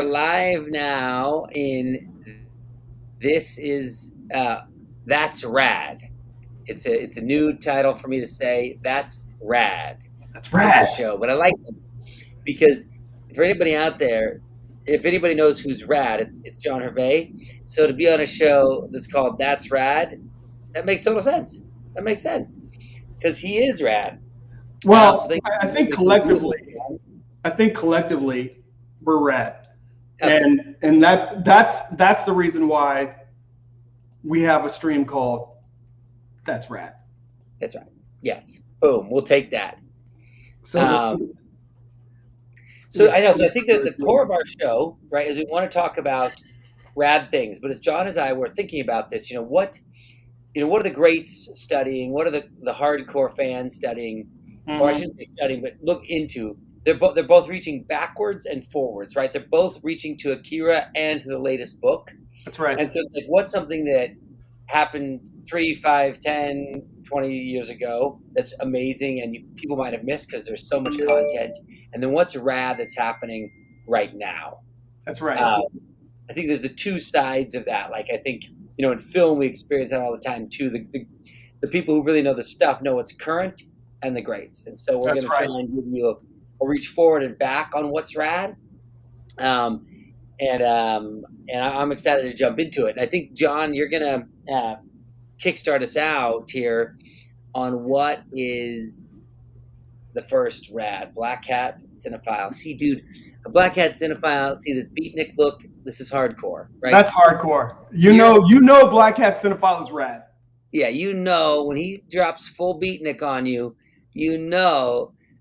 live now in this is That's Rad. It's a new title for me to say. That's Rad. That's That's rad. the show. But I like it because for anybody out there, if anybody knows who's rad, it's John Hervey. So to be on a show that's called That's Rad, that makes total sense. That makes sense because he is rad. Well, So I think collectively, we're rad, okay. and that's the reason why we have a stream called That's Rad. That's right. Yes. Boom. We'll take that. So, So I know. So I think that the core of our show, right, is we want to talk about rad things. But as John and I were thinking about this, what are the greats studying? What are the hardcore fans studying? Or I shouldn't say studying, but look into. They're both reaching backwards and forwards, right? They're both reaching to Akira and to the latest book. That's right. And so it's like, what's something that happened 3, 5, 10, 20 years ago that's amazing and people might have missed because there's so much content, and then what's rad that's happening right now. That's right. I think there's the two sides of that. Like, I think in film we experience that all the time too. The people who really know the stuff know what's current and the greats, and so we're going to try and give you a reach forward and back on what's rad. And I'm excited to jump into it. I think, John, you're going to kickstart us out here on what is the first rad. Black Hat Cinephile. See, dude, a Black Hat Cinephile, see this beatnik look? This is hardcore, right? That's hardcore. You know Black Hat Cinephile is rad. Yeah, when he drops full beatnik on you,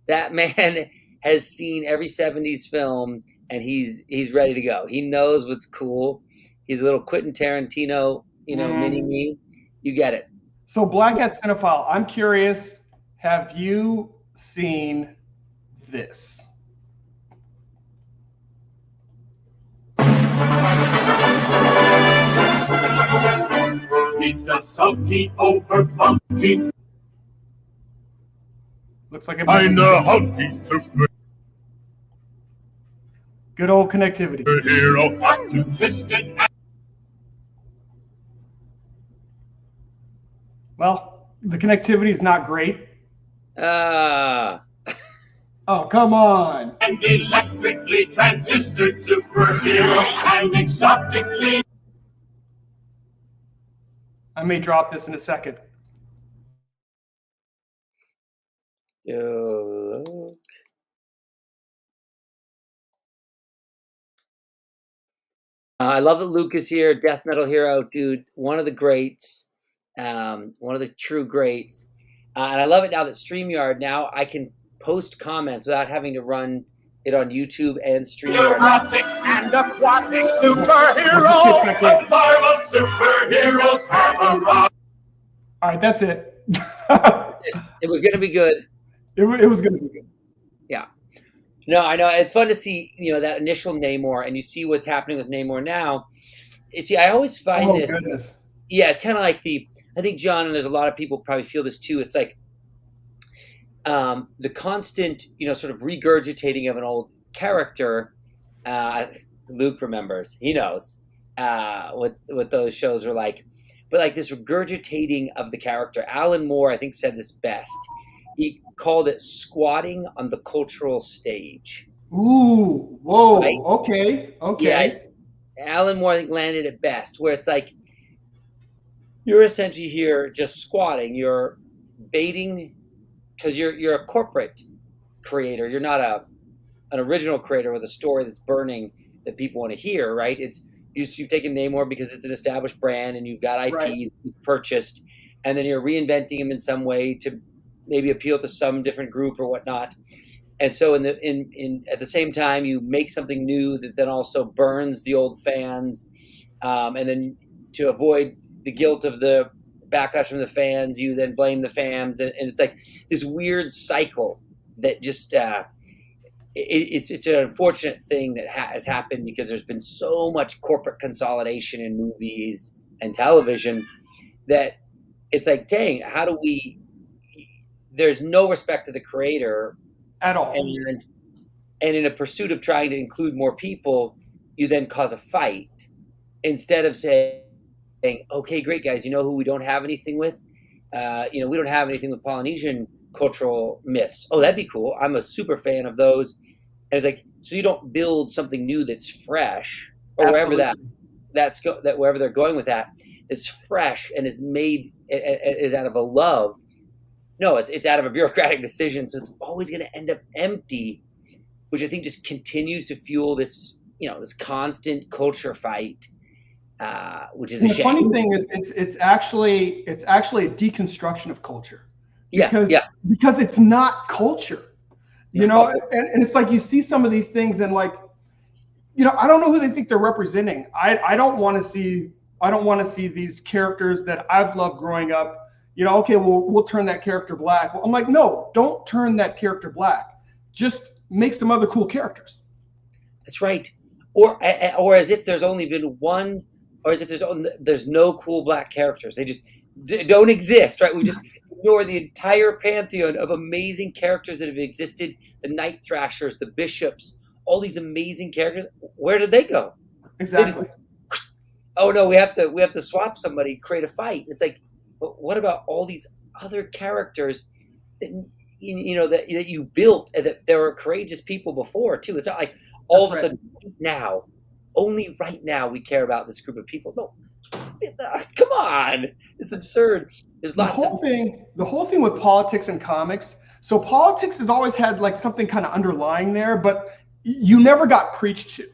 that man has seen every 70s film, and he's ready to go. He knows what's cool. He's a little Quentin Tarantino, mini me. You get it. So Black Hat Cinephile, I'm curious, have you seen this? It's the sulky over monkey. Looks like I'm the hunky super good old connectivity. hero. Has to list it. Well, the connectivity is not great. Ah. Oh, come on. And electrically transistored superhero and exotically. I may drop this in a second. I love that Luke is here. Death metal hero, dude. One of the greats. One of the true greats. And I love it now that StreamYard, now I can post comments without having to run it on YouTube and StreamYard. Erotic and aquatic superhero. The Marvel superheroes have arrived. All right, that's it. It was going to be good. It was going to be good. Yeah. No, I know. It's fun to see, that initial Namor, and you see what's happening with Namor now. See, I always find this. Goodness. Yeah, it's kind of like I think, John, and there's a lot of people probably feel this too. It's like the constant, sort of regurgitating of an old character. Luke remembers. He knows what those shows were like. But like this regurgitating of the character. Alan Moore, I think, said this best. He called it squatting on the cultural stage. Ooh, whoa, right? Okay. Yeah, Alan Moore, I think, landed it best, where it's like you're essentially here just squatting. You're baiting because you're a corporate creator. You're not an original creator with a story that's burning that people want to hear, right? You've taken Namor because it's an established brand and you've got IP you've purchased, and then you're reinventing him in some way to maybe appeal to some different group or whatnot. And so at the same time, you make something new that then also burns the old fans, and then to avoid the guilt of the backlash from the fans, you then blame the fans, and it's like this weird cycle that just it's an unfortunate thing that has happened because there's been so much corporate consolidation in movies and television that it's like, dang, how do we? There's no respect to the creator at all, and in a pursuit of trying to include more people, you then cause a fight instead of saying, okay, great guys, you know who we don't have anything with? We don't have anything with Polynesian cultural myths. Oh, that'd be cool. I'm a super fan of those. And it's like, so you don't build something new that's fresh, or Absolutely. wherever they're going with that, is fresh and is made is out of a love. No, it's out of a bureaucratic decision. So it's always going to end up empty, which I think just continues to fuel this, this constant culture fight, which is a shame. The funny thing is, it's actually a deconstruction of culture. Because it's not culture, and it's like you see some of these things and like, I don't know who they think they're representing. I don't want to see these characters that I've loved growing up. Okay, we'll turn that character black. Well, I'm like, no, don't turn that character black. Just make some other cool characters. That's right. Or as if there's only been one, or as if there's no cool black characters. They just don't exist, right? We just ignore the entire pantheon of amazing characters that have existed. The Night Thrashers, the Bishops, all these amazing characters. Where did they go? Exactly. Oh no, we have to swap somebody, create a fight. It's like, but what about all these other characters that that you built and that there were courageous people before too? It's not like all of a sudden only right now we care about this group of people. No, come on, it's absurd. There's lots the whole thing with politics and comics. So politics has always had like something kind of underlying there, but you never got preached to.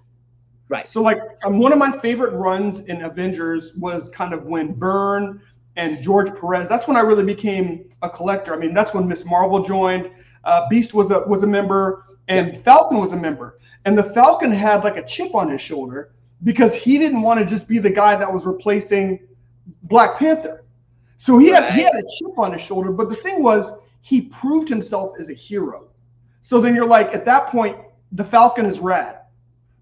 Right. So like one of my favorite runs in Avengers was kind of when Byrne and George Perez. That's when I really became a collector. I mean, that's when Miss Marvel joined. Beast was a member, and Falcon was a member. And the Falcon had like a chip on his shoulder because he didn't want to just be the guy that was replacing Black Panther. So he had a chip on his shoulder. But the thing was, he proved himself as a hero. So then you're like, at that point, the Falcon is rad.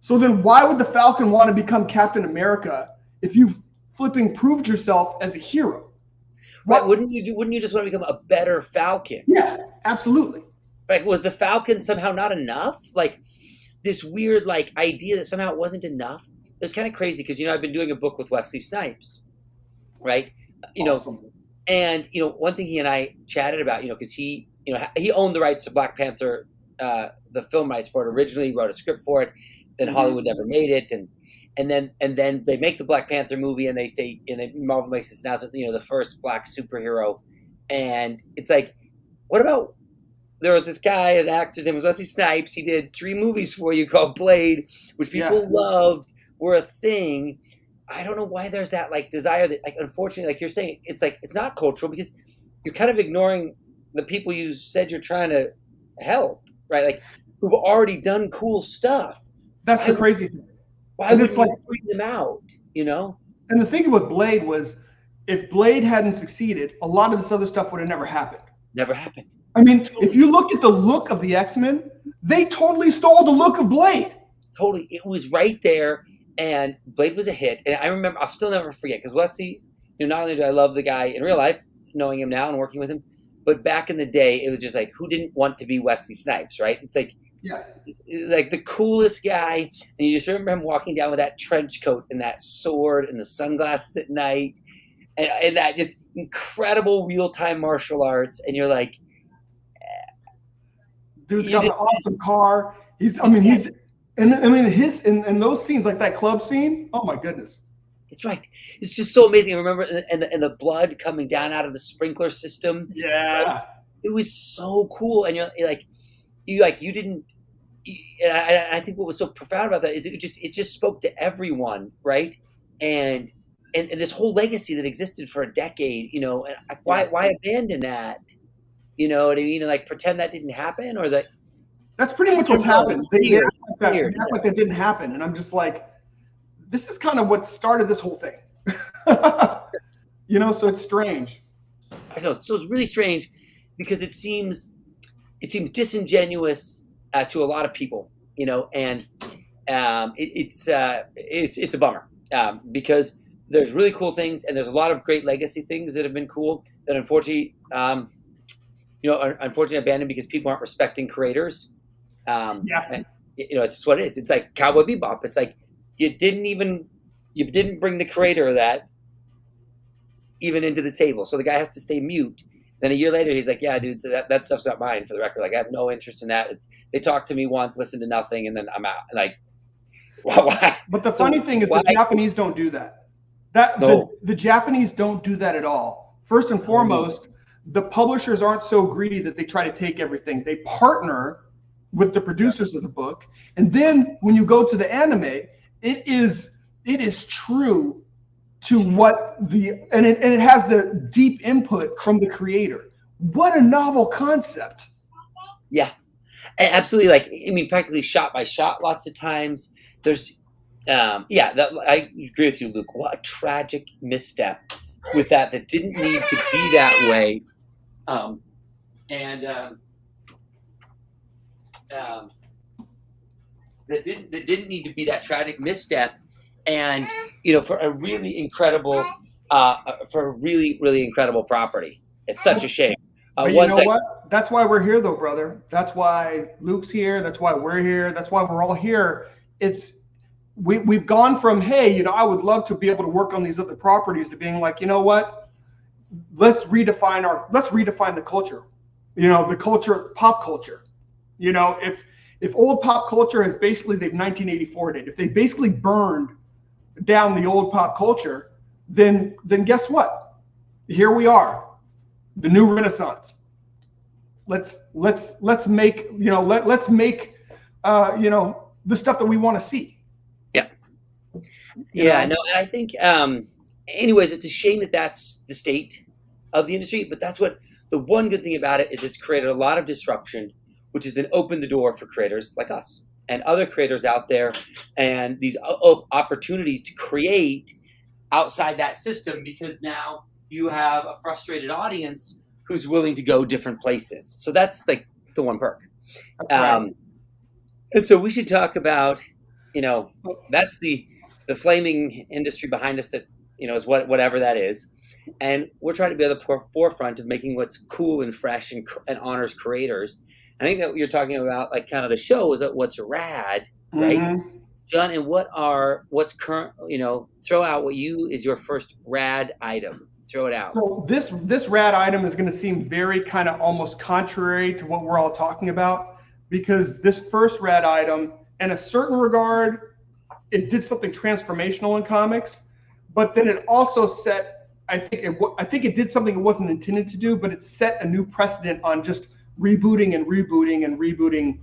So then why would the Falcon want to become Captain America if you've flipping proved yourself as a hero? Right? Wouldn't you just want to become a better Falcon? Yeah, absolutely. Right? Was the Falcon somehow not enough? Like this weird like idea that somehow it wasn't enough. It's kind of crazy because I've been doing a book with Wesley Snipes, right? Awesome. And one thing he and I chatted about, because he owned the rights to Black Panther, the film rights for it originally. He wrote a script for it. Then Hollywood never made it, and then they make the Black Panther movie, and they say, and then Marvel makes this announcement, the first black superhero, and it's like, what about? There was this guy, an actor, his name was Wesley Snipes. He did 3 movies for you called Blade, which people loved, were a thing. I don't know why there's that like desire that, like, unfortunately, like you're saying, it's like it's not cultural because you're kind of ignoring the people you said you're trying to help, right? Like who've already done cool stuff. That's the crazy thing. Why would you bring them out, And the thing with Blade was, if Blade hadn't succeeded, a lot of this other stuff would have never happened. Never happened. I mean, if you look at the look of the X-Men, they totally stole the look of Blade. Totally. It was right there, and Blade was a hit. And I remember, I'll still never forget, because Wesley, not only do I love the guy in real life, knowing him now and working with him, but back in the day, it was just like, who didn't want to be Wesley Snipes, right? It's like, like the coolest guy, and you just remember him walking down with that trench coat and that sword and the sunglasses at night, and that just incredible real-time martial arts, and you're like, dude's got an awesome car. In those scenes, like that club scene, oh my goodness. That's right. It's just so amazing. I remember, and the blood coming down out of the sprinkler system. Yeah, like, it was so cool, and you didn't. And I think what was so profound about that is it just spoke to everyone, right? And this whole legacy that existed for a decade, and why abandon that? You know what I mean? And like pretend that didn't happen, or that. That's pretty much what's happened. They act like that didn't happen, and I'm just like, this is kind of what started this whole thing. So it's strange. I know. So it's really strange because it seems disingenuous to a lot of people, and it's a bummer because there's really cool things and there's a lot of great legacy things that have been cool that unfortunately, unfortunately abandoned because people aren't respecting creators. And, it's just what it is. It's like Cowboy Bebop. It's like you didn't bring the creator of that even into the table. So the guy has to stay mute. Then a year later, he's like, yeah, dude, so that stuff's not mine, for the record. Like, I have no interest in that. They talked to me once, listened to nothing, and then I'm out. Like, why? But the funny thing is the Japanese don't do that. The Japanese don't do that at all. First and foremost, the publishers aren't so greedy that they try to take everything. They partner with the producers of the book. And then when you go to the anime, it is true to what and it has the deep input from the creator. What a novel concept. Yeah, absolutely. Like, I mean, practically shot by shot lots of times. There's I agree with you, Luke. What a tragic misstep with that didn't need to be that way. That didn't need to be that tragic misstep. And, for a really incredible, really incredible property. It's such a shame. But you know what? That's why we're here, though, brother. That's why Luke's here. That's why we're here. That's why we're all here. We've gone from, hey, I would love to be able to work on these other properties, to being like, you know what? Let's redefine the culture. The culture, pop culture. If old pop culture has basically, they've 1984 did. If they basically burned down the old pop culture, then guess what? Here we are, the new Renaissance. Let's make let's make the stuff that we want to see. Yeah, no, and I think anyways, it's a shame that that's the state of the industry, but that's what the one good thing about it is. It's created a lot of disruption, which has then opened the door for creators like us and other creators out there, and these opportunities to create outside that system, because now you have a frustrated audience who's willing to go different places. So that's like the one perk. Right. And so we should talk about, that's the flaming industry behind us that, is whatever that is. And we're trying to be at the forefront of making what's cool and fresh and honors creators. I think that what you're talking about, like kind of the show, is that what's rad, right? Mm-hmm. John, and what's current, throw out what is your first rad item. Throw it out. So this rad item is going to seem very kind of almost contrary to what we're all talking about, because this first rad item, in a certain regard, it did something transformational in comics, but then it also set, I think it did something it wasn't intended to do, but it set a new precedent on just rebooting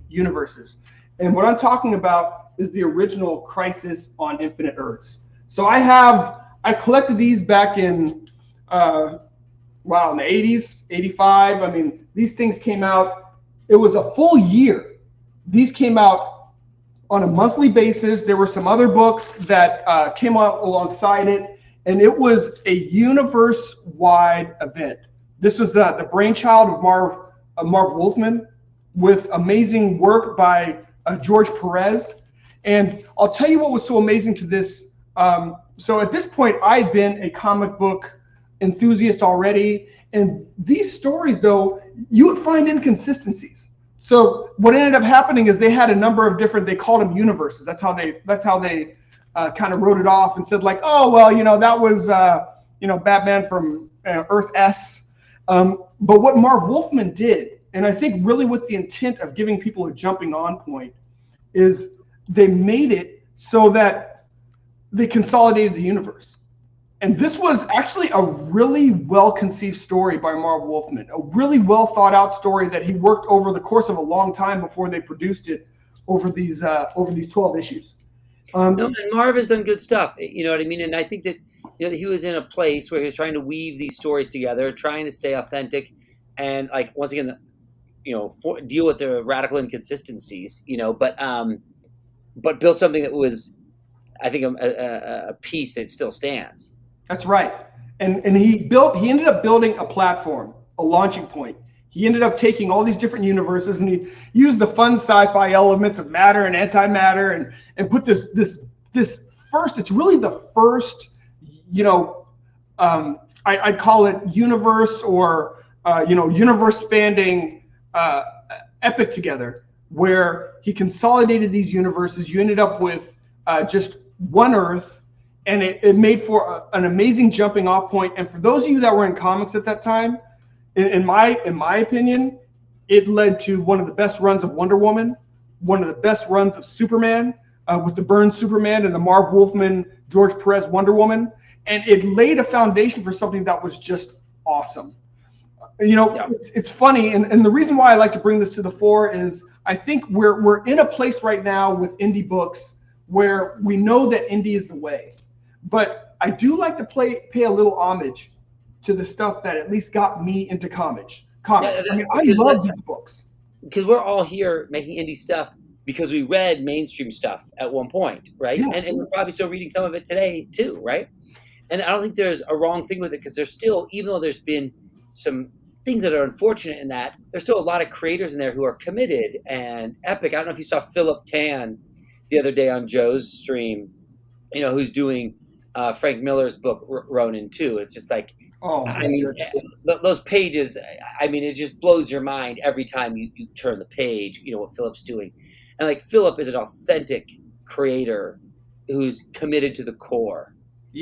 universes. And what I'm talking about is the original Crisis on Infinite Earths. So I collected these back in in the 80s, 85. I mean, these things came out, it was a full year. These came out on a monthly basis. There were some other books that came out alongside it, and it was a universe-wide event. This was the brainchild of Marv Wolfman, with amazing work by George Perez. And I'll tell you what was so amazing to this. So at this point, I'd been a comic book enthusiast already. And these stories, though, you would find inconsistencies. So what ended up happening is they had a number of different, they called them universes. That's how they kind of wrote it off and said, like, oh, well, that was, Batman from Earth S. But what Marv Wolfman did, and I think really with the intent of giving people a jumping on point, is they made it so that they consolidated the universe. And this was actually a really well-conceived story by Marv Wolfman, a really well-thought-out story that he worked over the course of a long time before they produced it over these 12 issues. No, and Marv has done good stuff. You know what I mean? And I think that he was in a place where he was trying to weave these stories together, trying to stay authentic, and like once again, deal with the radical inconsistencies. But built something that was, I think, a piece that still stands. That's right. And he ended up building a platform, a launching point. He ended up taking all these different universes, and he used the fun sci-fi elements of matter and antimatter and put this first, it's really the first, I'd call it universe or, universe spanning epic together, where he consolidated these universes. You ended up with just One Earth, and it made for an amazing jumping off point. And for those of you that were in comics at that time, in my opinion, it led to one of the best runs of Wonder Woman, one of the best runs of Superman, with the Byrne Superman and the Marv Wolfman, George Perez Wonder Woman. And it laid a foundation for something that was just awesome. You know, Yeah. it's funny. And the reason why I like to bring this to the fore is I think we're in a place right now with indie books where we know that indie is the way. But I do like to pay a little homage to the stuff that at least got me into comics. Yeah, I mean, I love these books. Because we're all here making indie stuff because we read mainstream stuff at one point, right? Yeah. And we're probably still reading some of it today too, right? And I don't think there's a wrong thing with it, because there's still, even though there's been some things that are unfortunate in that, there's still a lot of creators in there who are committed and epic. I don't know if you saw Philip Tan the other day on Joe's stream, you know, who's doing Frank Miller's book Ronin too. It's just like, Oh, I mean, those pages, I mean, it just blows your mind every time you turn the page, you know, what Philip's doing. And like, Philip is an authentic creator who's committed to the core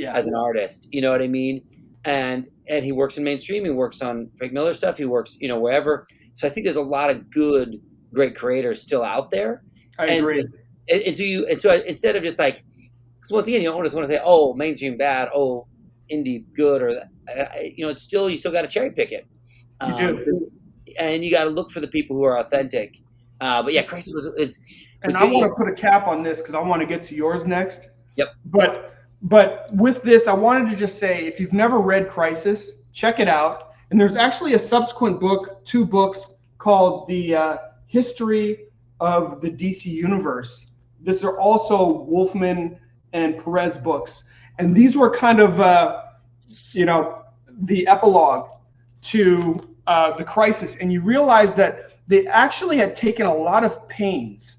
as an artist, you know what I mean? And he works in mainstream, he works on Frank Miller stuff, he works, you know, wherever. So I think there's a lot of good, great creators still out there. I agree. And so instead of just like, because once again, you don't just want to say, oh, mainstream bad, oh, indie good, or you know, it's still, you still got to cherry pick it. You do. And you got to look for the people who are authentic. But yeah, Crisis was and I want to put a cap on this because I want to get to yours next. Yep. But with this, I wanted to just say, if you've never read Crisis, check it out. And there's actually a subsequent book, 2 books, called The History of the DC Universe. These are also Wolfman and Perez books. And these were kind of, you know, the epilogue to the Crisis. And you realize that they actually had taken a lot of pains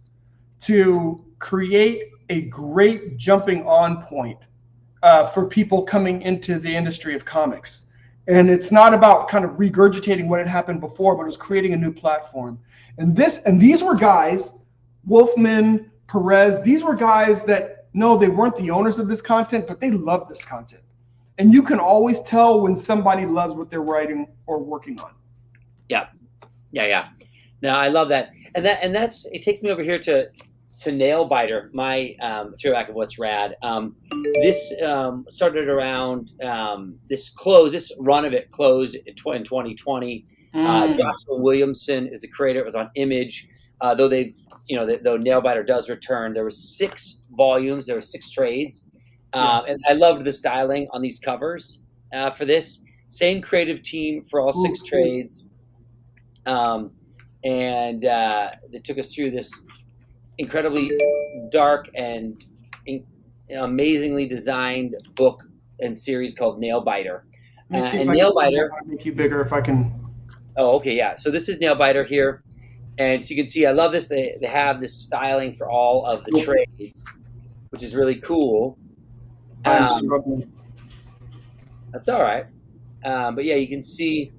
to create a great jumping on point for people coming into the industry of comics. And it's not about kind of regurgitating what had happened before, but it was creating a new platform. And these were guys, Wolfman, Perez, these were guys that, no, they weren't the owners of this content, but they loved this content. And you can always tell when somebody loves what they're writing or working on. Yeah. No, I love that. And that's, it takes me over here to Nailbiter, my throwback of what's rad. This started around, this run of it closed in 2020. Joshua Williamson is the creator. It was on Image. Though though Nailbiter does return, there were 6 volumes, there were 6 trades. And I loved the styling on these covers for this. Same creative team for all 6 trades. And they took us through this incredibly dark and amazingly designed book and series called Nailbiter. And Nailbiter, I'll make you bigger if I can. Oh, okay, yeah. So this is Nailbiter here. And so you can see, I love this. They have this styling for all of the trades, which is really cool. I'm struggling. That's all right. But yeah, you can see,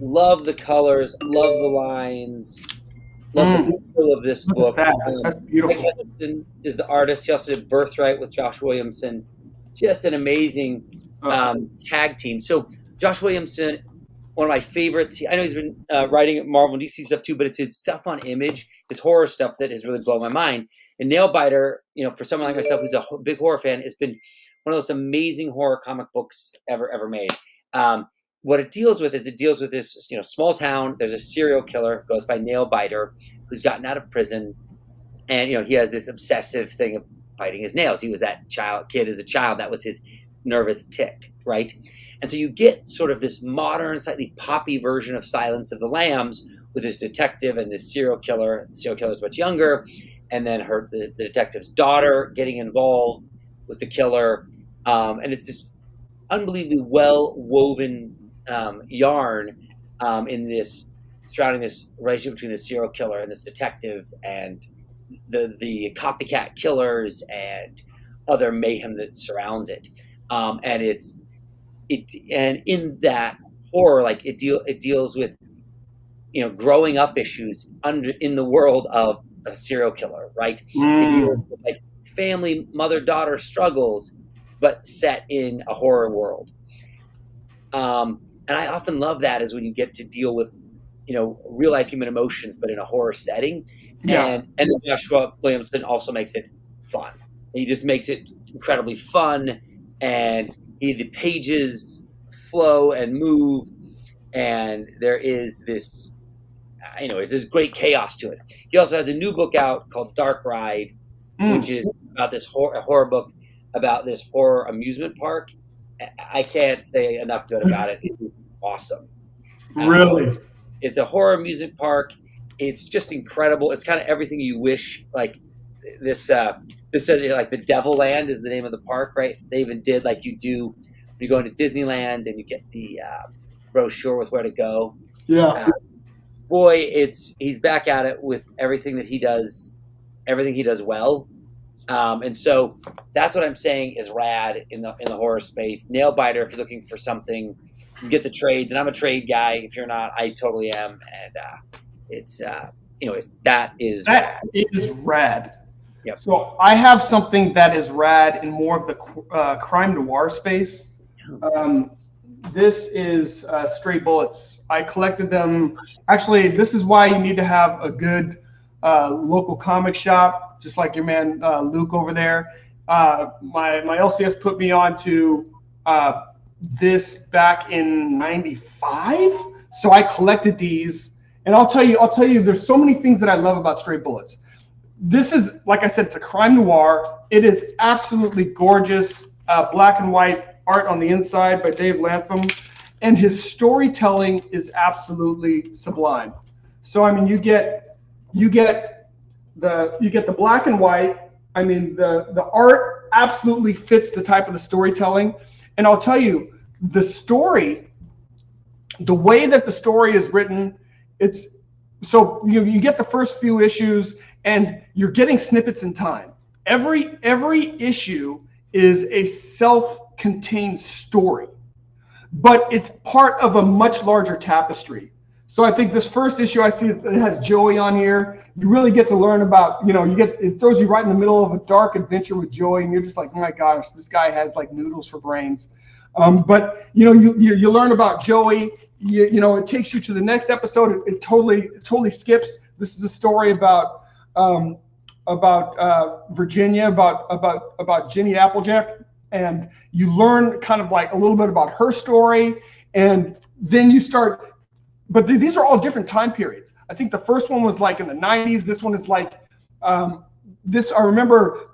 love the colors, love the lines, love the feel of this book. That's beautiful. Mike Henderson is the artist. He also did Birthright with Josh Williamson. Just an amazing tag team. So Josh Williamson, one of my favorites. I know he's been writing Marvel and DC stuff too, but it's his stuff on Image, his horror stuff that has really blown my mind. And Nailbiter, you know, for someone like myself who's a big horror fan, has been one of those amazing horror comic books ever made. What it deals with is this, you know, small town. There's a serial killer, goes by Nailbiter, who's gotten out of prison, and you know he has this obsessive thing of biting his nails. He was that kid as a child. That was his nervous tick, right? And so you get sort of this modern, slightly poppy version of Silence of the Lambs with this detective and this serial killer. The serial killer is much younger, and then the detective's daughter getting involved with the killer, and it's this unbelievably well-woven yarn in this surrounding this relationship between the serial killer and this detective and the copycat killers and other mayhem that surrounds it. And in that horror, like it deals with, you know, growing up issues in the world of a serial killer, right? It deals with like family mother-daughter struggles, but set in a horror world. And I often love that is when you get to deal with, real life human emotions, but in a horror setting. Yeah. And then Joshua Williamson also makes it fun. He just makes it incredibly fun, and the pages flow and move, and there is this, there's this great chaos to it. He also has a new book out called Dark Ride, which is about this horror book about this horror amusement park. I can't say enough good about it. It's awesome. Really? It's a horror amusement park. It's just incredible. It's kind of everything you wish. Like this says like the Devil Land is the name of the park, right? They even did like you do when you go into Disneyland and you get the brochure with where to go. Yeah. Boy, he's back at it with everything he does well. And so that's what I'm saying is rad in the horror space. Nailbiter, if you're looking for something, you get the trades, and I'm a trade guy. If you're not, I totally am. And that is rad. Yep. So I have something that is rad in more of the crime noir space. This is Stray Bullets. I collected them. Actually, this is why you need to have a good local comic shop, just like your man Luke over there. My LCS put me on to this back in '95, so I collected these. And I'll tell you, there's so many things that I love about Stray Bullets. This is, like I said, it's a crime noir. It is absolutely gorgeous, black and white art on the inside by David Lapham, and his storytelling is absolutely sublime. So I mean, you get the black and white. I mean, the art absolutely fits the type of the storytelling. And I'll tell you, the story, the way that the story is written, it's so you get the first few issues and you're getting snippets in time. Every issue is a self-contained story, but it's part of a much larger tapestry. So I think this first issue, I see it has Joey on here. You really get to learn about, it throws you right in the middle of a dark adventure with Joey, and you're just like, oh my gosh, this guy has like noodles for brains. But you learn about Joey. It takes you to the next episode. It totally skips. This is a story about Virginia, about Jenny Applejack, and you learn kind of like a little bit about her story, and then you start. But these are all different time periods. I think the first one was like in the 90s. This one is like this. I remember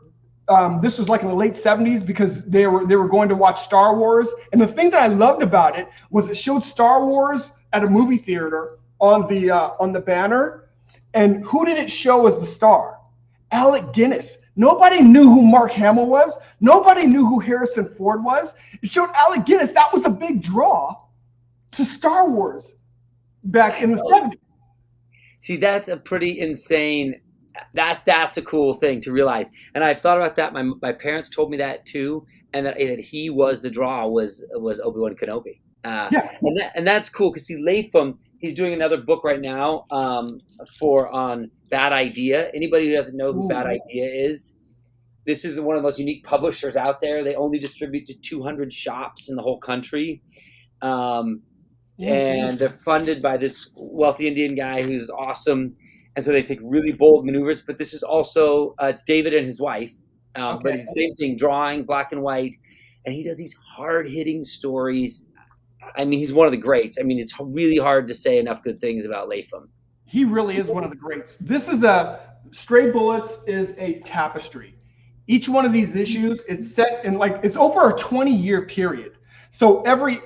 this was like in the late 70s because they were going to watch Star Wars. And the thing that I loved about it was it showed Star Wars at a movie theater on the banner. And who did it show as the star? Alec Guinness. Nobody knew who Mark Hamill was. Nobody knew who Harrison Ford was. It showed Alec Guinness. That was the big draw to Star Wars back in the 70s. See, that's a pretty insane. That's a cool thing to realize. And I thought about that. My parents told me that too, and that he was the draw was Obi-Wan Kenobi. Yeah. And that's cool because see, Latham, he's doing another book right now on Bad Idea. Anybody who doesn't know who Bad Idea is, this is one of the most unique publishers out there. They only distribute to 200 shops in the whole country. And they're funded by this wealthy Indian guy who's awesome. And so they take really bold maneuvers. But this is also, it's David and his wife. But it's the same thing, drawing, black and white. And he does these hard-hitting stories. I mean, he's one of the greats. I mean, it's really hard to say enough good things about Latham. He really is one of the greats. This is Stray Bullets is a tapestry. Each one of these issues, it's set in it's over a 20-year period. So every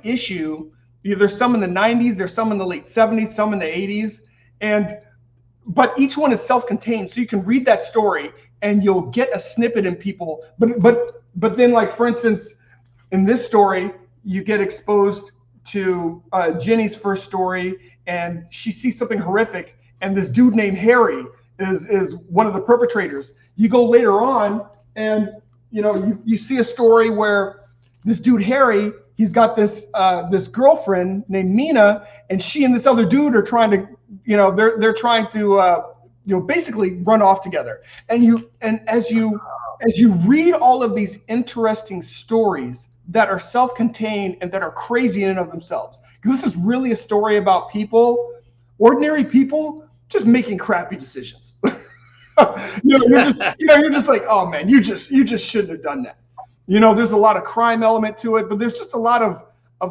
issue, there's some in the 90s, there's some in the late 70s, some in the 80s, but each one is self-contained, so you can read that story and you'll get a snippet in people. But then, like for instance, in this story, you get exposed to Jenny's first story, and she sees something horrific, and this dude named Harry is one of the perpetrators. You go later on, and you see a story where this dude Harry, he's got this girlfriend named Mina, and she and this other dude are trying to, they're trying to basically run off together. And as you read all of these interesting stories that are self-contained and that are crazy in and of themselves, because this is really a story about people, ordinary people, just making crappy decisions. You're just like, oh man, you just shouldn't have done that. There's a lot of crime element to it, but there's just a lot of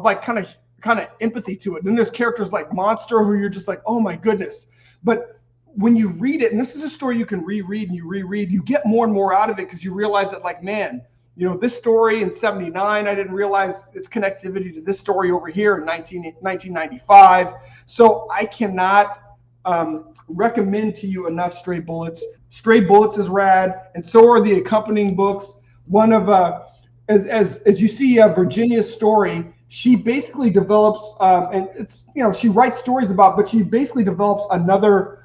like kind of empathy to it. Then there's characters like Monster who you're just like, oh my goodness. But when you read it, and this is a story you can reread and you reread, you get more and more out of it because you realize that, like, man, this story in 79, I didn't realize its connectivity to this story over here in 1995. So I cannot recommend to you enough Stray Bullets. Stray Bullets is rad, and so are the accompanying books. One of as you see Virginia's story, she basically develops and it's she writes stories about, but she basically develops another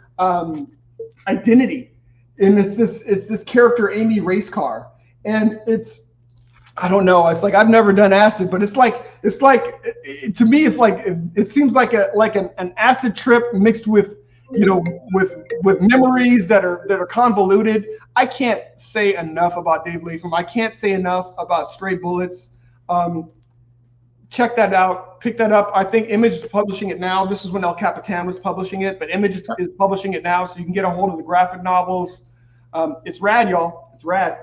identity, and it's this character Amy Racecar, and I don't know, it's like I've never done acid, but it's like to me it seems like an acid trip mixed with with memories that are convoluted. I can't say enough about Dave Lapham. I can't say enough about Stray Bullets. Check that out. Pick that up. I think Image is publishing it now. This is when El Capitan was publishing it, but Image is publishing it now, so you can get a hold of the graphic novels. It's rad, y'all. It's rad.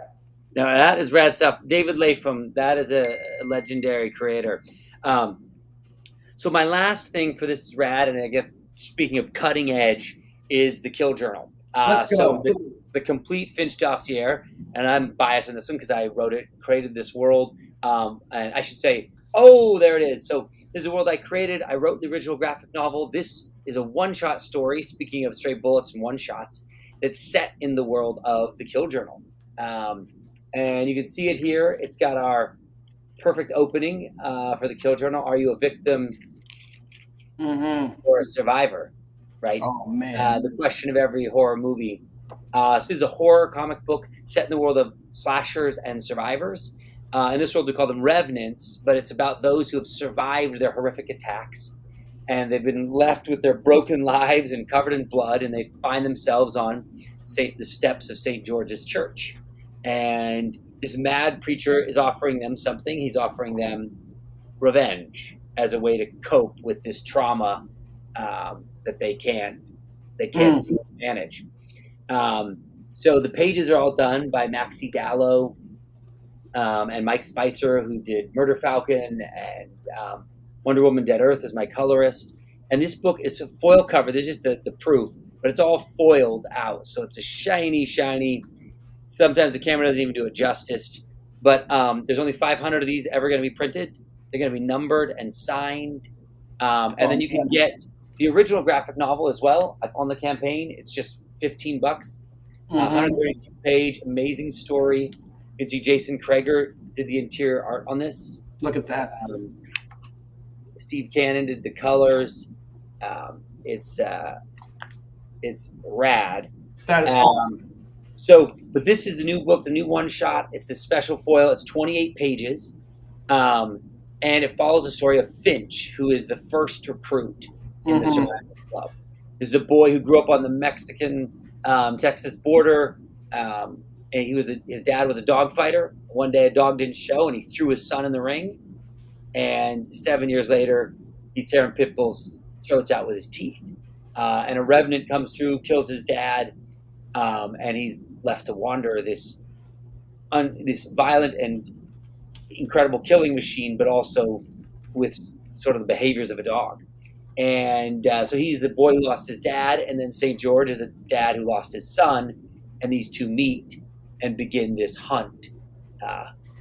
No, that is rad stuff. David Lapham, that is a legendary creator. So my last thing for this is rad, and I guess speaking of cutting edge, is the Kill Journal. So the complete Finch dossier, and I'm biased in this one because I wrote it, created this world, and I should say, oh, there it is. So this is a world I created. I wrote the original graphic novel. This is a one-shot story, speaking of Stray Bullets and one-shots, that's set in the world of the Kill Journal. And you can see it here. It's got our perfect opening for the Kill Journal. Are you a victim or a survivor? Right? Oh, man. The question of every horror movie. So this is a horror comic book set in the world of slashers and survivors. In this world, we call them Revenants, but it's about those who have survived their horrific attacks, and they've been left with their broken lives and covered in blood, and they find themselves on the steps of St. George's Church. And this mad preacher is offering them something. He's offering them revenge as a way to cope with this trauma that they can't manage. So the pages are all done by Maxie Dallow and Mike Spicer, who did Murder Falcon and Wonder Woman Dead Earth as my colorist. And this book is a foil cover. This is the proof, but it's all foiled out. So it's a shiny, sometimes the camera doesn't even do it justice. But there's only 500 of these ever going to be printed. They're going to be numbered and signed. And then you can get the original graphic novel as well on the campaign. It's just $15. 132-page, amazing story. You can see Jason Krager did the interior art on this. Look at that. Steve Cannon did the colors. It's rad. That is awesome. But this is the new book, the new one-shot. It's a special foil. It's 28 pages. And it follows the story of Finch, who is the first recruit in the Survival Club. This is a boy who grew up on the Mexican-Texas border. And his dad was a dog fighter. One day a dog didn't show, and he threw his son in the ring. And 7 years later, he's tearing pit bulls' throats out with his teeth. And a revenant comes through, kills his dad, and he's left to wander this violent and incredible killing machine, but also with sort of the behaviors of a dog. And so he's the boy who lost his dad, and then St. George is a dad who lost his son, and these two meet and begin this hunt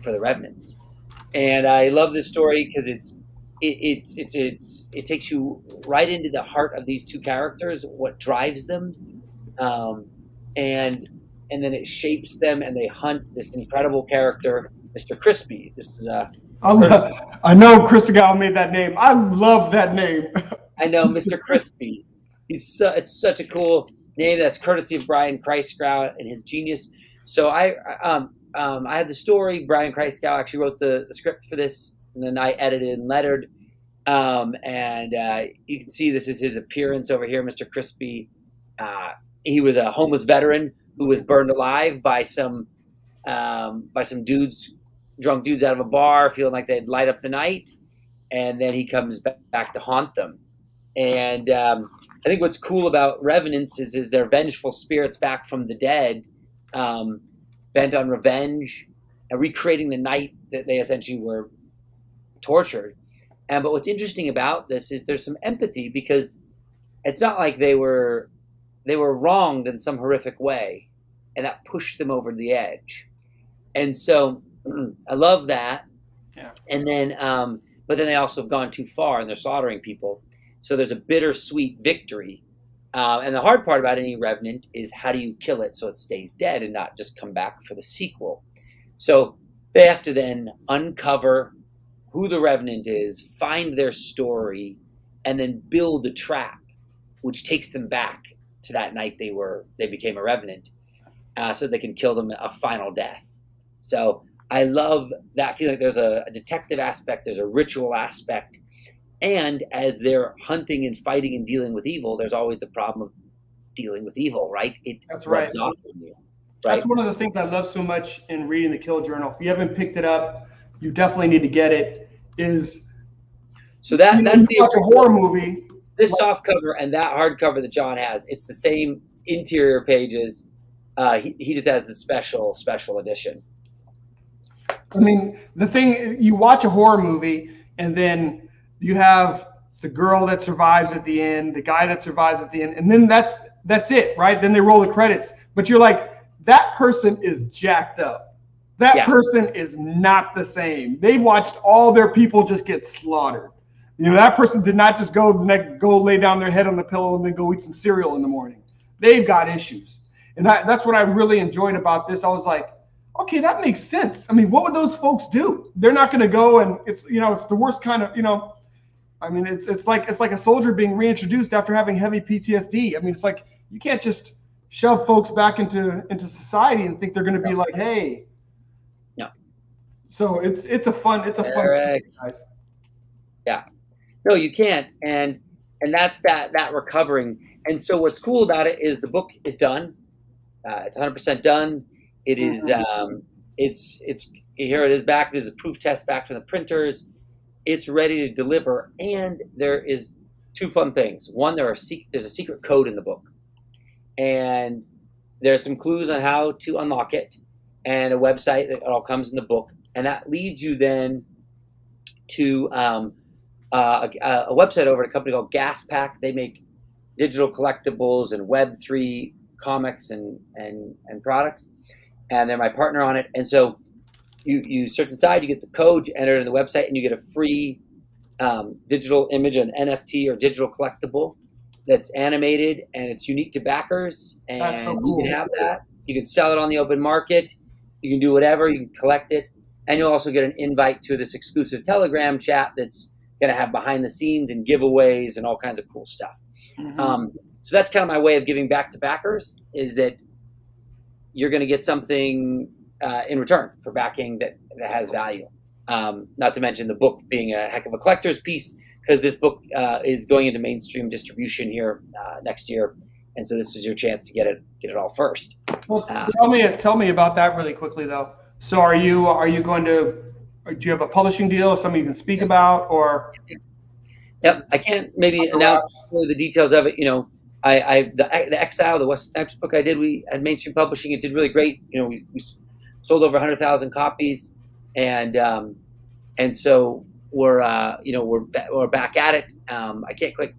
for the Revenants. And I love this story because it takes you right into the heart of these two characters, what drives them, and then it shapes them, and they hunt this incredible character, Mr. Crispy. This is I know Chris Gal made that name. I love that name. I know, Mr. Crispy. It's such a cool name. That's courtesy of Brian Kreisgau and his genius. So I had the story. Brian Kreisgau actually wrote the script for this, and then I edited and lettered. And you can see this is his appearance over here, Mr. Crispy. he was a homeless veteran who was burned alive by some dudes, drunk dudes out of a bar, feeling like they'd light up the night, and then he comes back to haunt them. And I think what's cool about Revenants is they're vengeful spirits back from the dead, bent on revenge and recreating the night that they essentially were tortured. But what's interesting about this is there's some empathy, because it's not like they were wronged in some horrific way, and that pushed them over the edge. And so I love that. Yeah. And then, but then they also have gone too far and they're slaughtering people. So there's a bittersweet victory. And the hard part about any Revenant is how do you kill it so it stays dead and not just come back for the sequel? So they have to then uncover who the Revenant is, find their story, and then build a trap, which takes them back to that night they became a Revenant, so they can kill them a final death. So I love that feeling. There's a detective aspect, there's a ritual aspect, and as they're hunting and fighting and dealing with evil, there's always the problem of dealing with evil, right? That's rubs right. off on you. Right? That's one of the things I love so much in reading the Kill Journal. If you haven't picked it up, you definitely need to get it. So that's the watch a horror movie. This soft cover and that hardcover that John has, it's the same interior pages. He just has the special edition. I mean, the thing, you watch a horror movie and then you have the girl that survives at the end, the guy that survives at the end, and then that's it, right? Then they roll the credits. But you're like, that person is jacked up. That person is not the same. They've watched all their people just get slaughtered. You know, that person did not just go lay down their head on the pillow and then go eat some cereal in the morning. They've got issues. And that's what I really enjoyed about this. I was like, okay, that makes sense. I mean, what would those folks do? They're not going to go and it's the worst kind of, I mean, it's like a soldier being reintroduced after having heavy PTSD. I mean, it's like, you can't just shove folks back into society and think they're going to be like, hey. No. So it's a fun story, guys. Yeah. No, you can't. And that's that recovering. And so what's cool about it is the book is done. It's 100% done. It is it's here it is back. There's a proof test back from the printers. It's ready to deliver. And there is two fun things. One, there's a secret code in the book. And there's some clues on how to unlock it and a website that all comes in the book. And that leads you then to a website over at a company called Gaspack. They make digital collectibles and Web3 comics and products. And they're my partner on it. And so you search inside, you get the code, you enter it in the website, and you get a free digital image, an NFT or digital collectible that's animated, and it's unique to backers. And that's so cool. You can have that. You can sell it on the open market. You can do whatever. You can collect it. And you'll also get an invite to this exclusive Telegram chat that's going to have behind the scenes and giveaways and all kinds of cool stuff. Mm-hmm. So that's kind of my way of giving back to backers, is that you're going to get something in return for backing that has value. Not to mention the book being a heck of a collector's piece, because this book is going into mainstream distribution here next year. And so this is your chance to get it all first. Well, tell me about that really quickly, though. So are you going to, do you have a publishing deal or something you can speak about, or? Yep, I can't maybe announce the details of it. The Exile, the West Snipes book I did, we had mainstream publishing. It did really great. We sold over 100,000 copies, and so we're back at it. I can't quite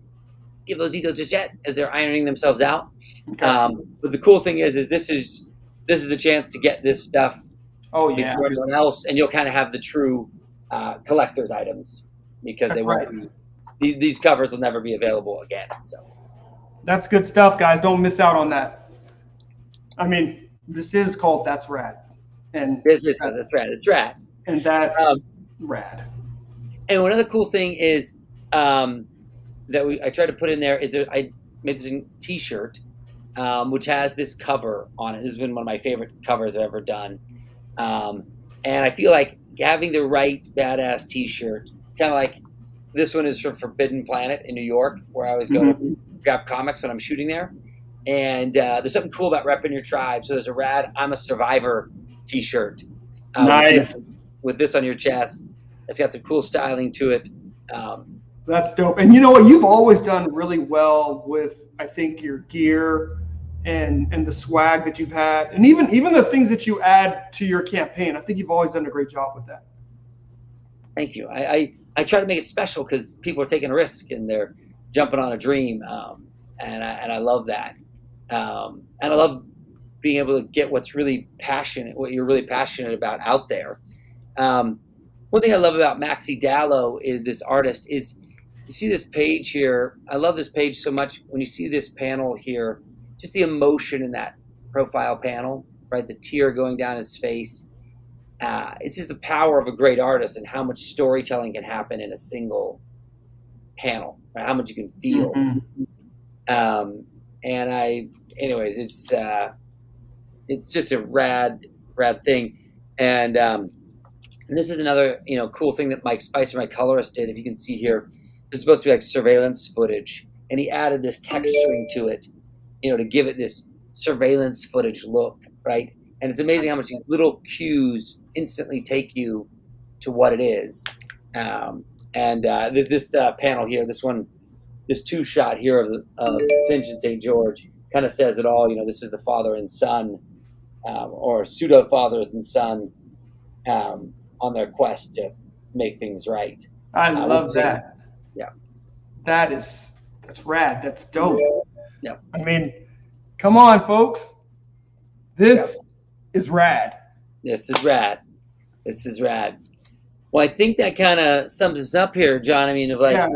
give those details just yet, as they're ironing themselves out. Okay. But the cool thing is this is the chance to get this stuff before anyone else, and you'll kind of have the true collector's items, because they won't be, these covers will never be available again. So that's good stuff, guys. Don't miss out on that. I mean, this is called That's Rad. And this is That's Rad. It's rad. And that's rad. And one other cool thing is that I tried to put in there is I made this T-shirt, which has this cover on it. This has been one of my favorite covers I've ever done. And I feel like having the right badass T-shirt, kind of like this one is from Forbidden Planet in New York, where I always go to grab comics when I'm shooting there. And there's something cool about repping your tribe. So there's a rad "I'm a Survivor" T-shirt. Nice. With this on your chest. It's got some cool styling to it. That's dope. And you know what? You've always done really well with, I think, your gear and the swag that you've had, and even the things that you add to your campaign. I think you've always done a great job with that. Thank you. I try to make it special because people are taking a risk and they're jumping on a dream, and I love that. And I love being able to get what you're really passionate about out there. One thing I love about Maxi Dallow is this artist is you see this page here. I love this page so much. When you see this panel here, just the emotion in that profile panel, right? The tear going down his face. It's just the power of a great artist and how much storytelling can happen in a single panel, right? How much you can feel. Anyways, it's just a rad thing. And this is another, cool thing that Mike Spicer, my colorist, did. If you can see here, this is supposed to be like surveillance footage, and he added this texturing to it, to give it this surveillance footage look, right? And it's amazing how much these little cues instantly take you to what it is. This panel here, this two shot here of Finch and St. George kind of says it all. This is the father and son, or pseudo fathers and son, on their quest to make things right. I love that. Yeah. That's rad. That's dope. Yeah. I mean, come on, folks. This is rad. This is rad. Well, I think that kind of sums us up here, John. I mean, we got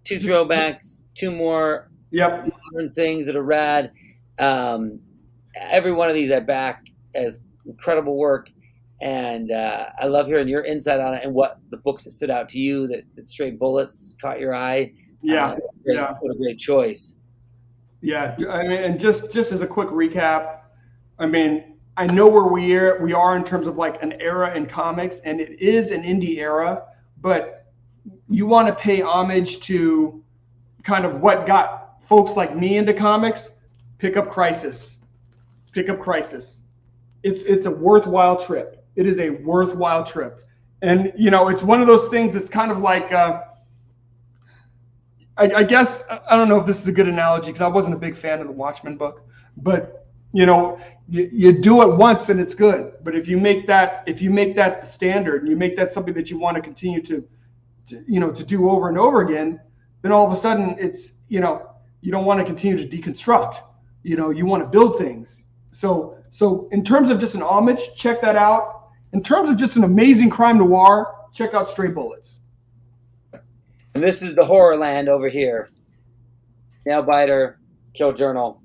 2 throwbacks, 2 more modern things that are rad. Every one of these I back as incredible work. And I love hearing your insight on it and what the books that stood out to you, that Straight Bullets caught your eye. What a great choice. Yeah, I mean, and just as a quick recap, I mean, I know where we are in terms of like an era in comics, and it is an indie era, but you want to pay homage to kind of what got folks like me into comics. Pick up Crisis. It's a worthwhile trip. It is a worthwhile trip. And, it's one of those things that's kind of like, I guess, I don't know if this is a good analogy because I wasn't a big fan of the Watchmen book, but, you do it once and it's good. But if you make that the standard and you make that something that you want to continue to do over and over again, then all of a sudden it's, you don't want to continue to deconstruct, you want to build things. So in terms of just an homage, check that out. In terms of just an amazing crime noir, check out Stray Bullets. And this is the horror land over here. Nailbiter, Kill Journal.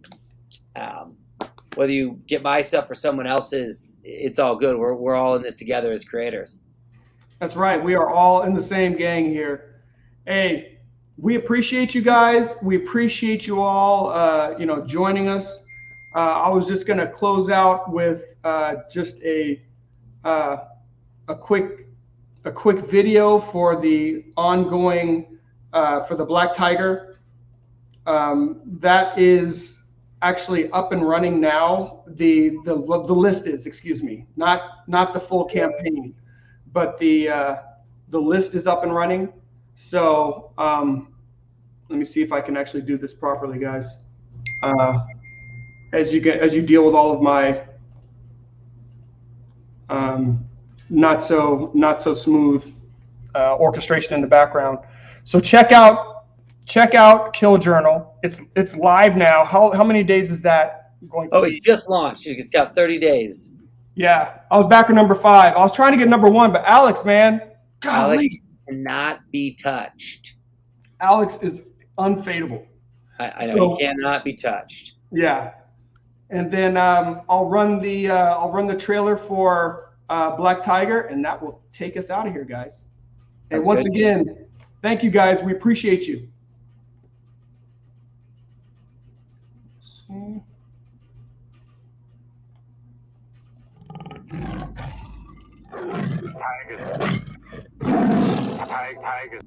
Whether you get my stuff or someone else's, it's all good. We're all in this together as creators. That's right. We are all in the same gang here. Hey, we appreciate you guys. We appreciate you all, joining us. I was just going to close out with just a quick video for the ongoing for the Black Tiger. That is actually up and running now. The list is, excuse me, not the full campaign, but the list is up and running. So let me see if I can actually do this properly, guys. As you deal with all of my not so smooth orchestration in the background. So check out Kill Journal. It's live now. How many days is that going to be? It just launched. It's got 30 days. Yeah, I was back at number 5. I was trying to get number 1, but Alex, man, golly. Alex cannot be touched. Alex is unfadable. I know, he cannot be touched. Yeah, and then I'll run the trailer for Black Tiger, and that will take us out of here, guys. And once again, thank you guys. We appreciate you. Tiger.